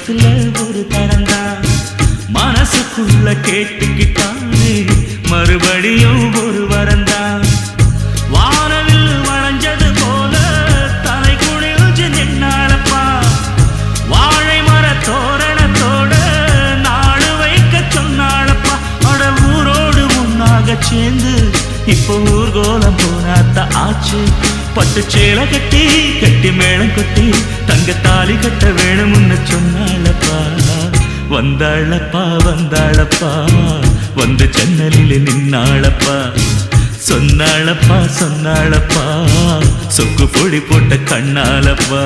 வருஷத்துல ஒரு தரந்தான் மனசுக்குள்ள கேட்டுக்கிட்டானே மறுபடியும் ஒரு வரந்தான் வானவில் வளைஞ்சது போல தலை குனிஞ்சு நின்னாளப்பா வாழை மர தோரணத்தோட நாடு வைக்க சொன்னாளப்பா அட ஊரோடு ஒன்னாக சேர்ந்து இப்போ ஊர்கோலம் போனாத்த ஆச்சு பட்டு சேலை கட்டி கட்டி மேளம் கொட்டி தங்க தாலி கட்ட வேணும்னு சொன்னாளப்பா வந்தாளப்பா வந்தாளப்பா வந்து ஜன்னலில் நின்னாளப்பா சொன்னாளப்பா சொன்னாளப்பா சொக்கு பொடி போட்ட கண்ணாலப்பா